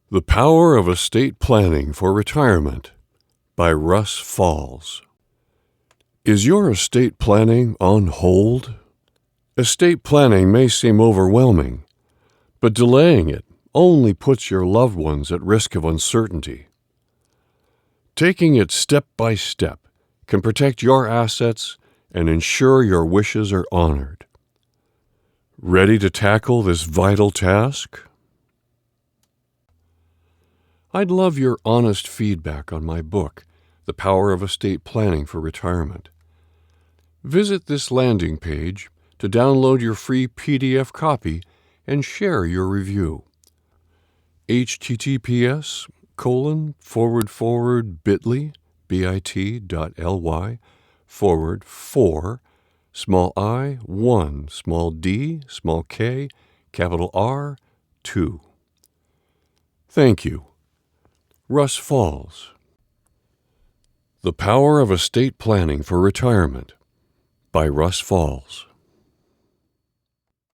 The Power of Estate Planning for Retirement by Russ Falls. Is your estate planning on hold? Estate planning may seem overwhelming, but delaying it only puts your loved ones at risk of uncertainty. Taking it step by step can protect your assets and ensure your wishes are honored. Ready to tackle this vital task? I'd love your honest feedback on my book, The Power of Estate Planning for Retirement. Visit this landing page to download your free PDF copy and share your review. https://bit.ly/4 Thank you. Russ Falls. The Power of Estate Planning for Retirement by Russ Falls.